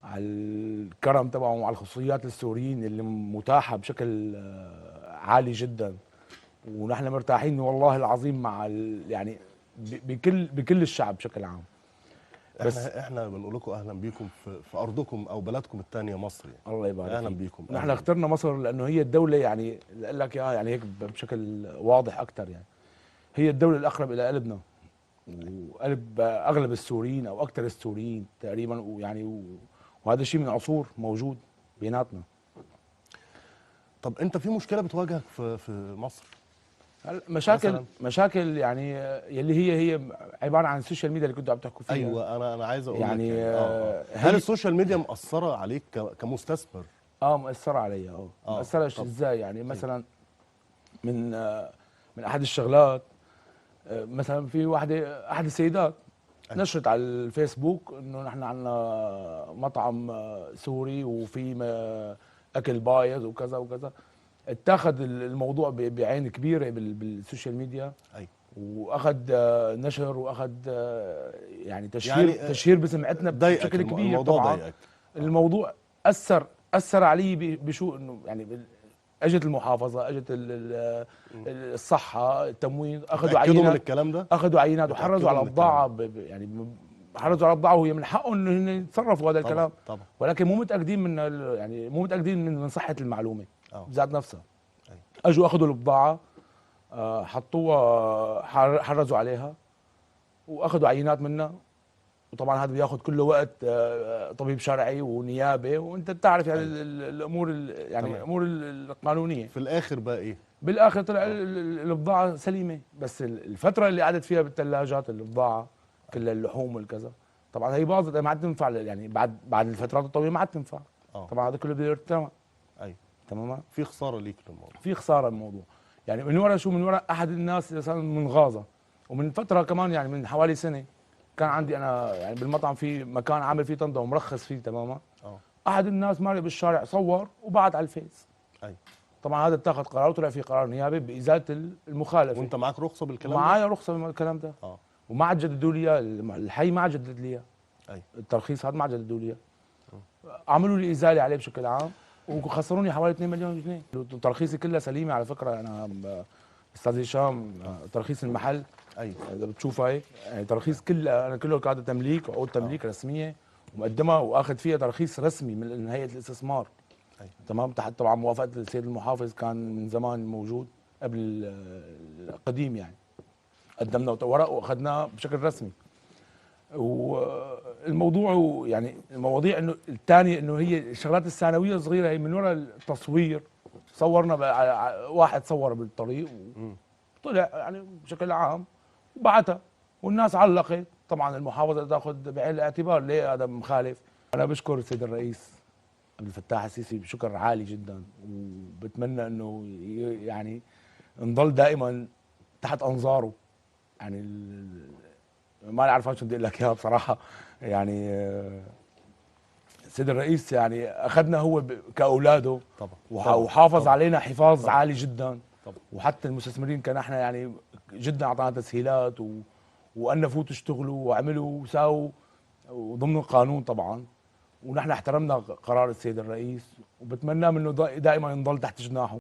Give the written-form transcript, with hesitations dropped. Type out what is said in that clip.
على الكرم تبعه وعلى الخصوصيات السوريين اللي متاحه بشكل عالي جدا. ونحن مرتاحين والله العظيم مع يعني بكل الشعب بشكل عام. بس احنا بنقول لكم اهلا بيكم في ارضكم او بلدكم الثانيه مصر يعني. الله يبارك اهلا فيك. بيكم. نحن اخترنا مصر لانه هي الدوله، يعني اقول لك اياها يعني هيك بشكل واضح اكثر، يعني هي الدوله الاقرب الى قلبنا وقلب اغلب السوريين او اكثر السوريين تقريبا، ويعني وهذا الشيء من عصور موجود بيناتنا. طب انت في مشكله بتواجهك في مصر؟ مشاكل يعني يلي هي عباره عن السوشيال ميديا اللي كنتوا عم تحكوا فيها. ايوه، انا عايز اقول لك يعني هل السوشيال ميديا مأثره عليك كمستثمر؟ مأثره علي. اه مأثره ازاي؟ يعني مثلا من من احد الشغلات، مثلا في احد السيدات نشرت على الفيسبوك انه نحن عندنا مطعم سوري وفي اكل بايظ وكذا وكذا. اتاخذ الموضوع بعين كبيره بالسوشيال ميديا. ايوه. واخذ نشر، واخذ يعني تشهير بسمعتنا بشكل كبير. الموضوع طبعا ضايقك؟ الموضوع اثر علي بشو انه يعني اجت المحافظه، اجت الصحه، التموين، اخذوا عينات من الكلام ده، اخذوا عينات وحرزوا على البضاعه يعني حرزوا على البضاعه، وهي من حقهم انه يتصرفوا هذا الكلام. طبعا. ولكن مو متاكدين من يعني مو متاكدين من صحه المعلومه ذات نفسها. أيوة. اجوا اخذوا البضاعه، حطوها، حرزوا عليها واخذوا عينات منها. وطبعا هذا بياخذ كله وقت، طبيب شرعي ونيابه، وانت بتعرف يعني الامور يعني الامور القانونيه. في الاخر بقى ايه؟ بالاخر طلع البضاعه سليمه، بس الفتره اللي قعدت فيها بالثلاجات البضاعه كل اللحوم والكذا، طبعا هي باظت، ما عاد تنفع، يعني بعد الفترات الطويله ما عاد تنفع. طبعا هذا كله بده يرتمى. ايوه تماما. في خساره ليك للموضوع، في خساره الموضوع. يعني من ورا شو؟ من ورا احد الناس مثلا من غازه، ومن فتره كمان يعني من حوالي سنه كان عندي انا يعني بالمطعم في مكان عامل فيه طنطا ومرخص فيه تماما. احد الناس ماري بالشارع صور وبعت على الفيس. ايوه. طبعا هذا اتخذ قرار وطلع في قرار نيابي بازاله المخالفه. وانت معك رخصه بالكلام ده؟ معايا رخصه بالكلام ده. وما عاد جددوا لي اياه، الحي ما عاد جدد لي اياه. ايوه. الترخيص هذا ما عاد جددوا لي اياه. عملوا لي ازاله عليه بشكل عام وخسروني حوالي 2 مليون جنيه. ترخيصي كلها سليمه على فكره. انا استاذ هشام، ترخيص المحل ايوه اذا بتشوفها هيك، يعني ترخيص كله انا كله قاعده تمليك، عقود تمليك رسميه ومقدمها، واخذ فيها ترخيص رسمي من هيئه الاستثمار. أيوة. تمام، تحت طبعا موافقه السيد المحافظ، كان من زمان موجود قبل القديم يعني. قدمنا ورق واخذناه بشكل رسمي. والموضوع يعني المواضيع انه الثانيه انه هي الشغلات الثانويه الصغيره، هي من وراء التصوير. صورنا واحد صور بالطريق وطلع يعني بشكل عام وبعتها، والناس علقت. طبعا المحافظه تاخذ بعين الاعتبار ليه هذا مخالف. انا بشكر السيد الرئيس عبد الفتاح السيسي بشكر عالي جدا، وبتمنى انه يعني نضل دائما تحت انظاره. يعني ما اعرف شو بدي اقول لك اياها بصراحه. يعني السيد الرئيس يعني اخذنا هو كاولاده طبعا. وحافظ علينا حفاظ عالي جدا. طبعا. وحتى المستثمرين كان احنا يعني جدا اعطانا تسهيلات وقالنا فوتوا اشتغلوا واعملوا وساووا وضمن القانون طبعا. ونحن احترمنا قرار السيد الرئيس، وبتمنى منه دائما ينضل تحت جناحه.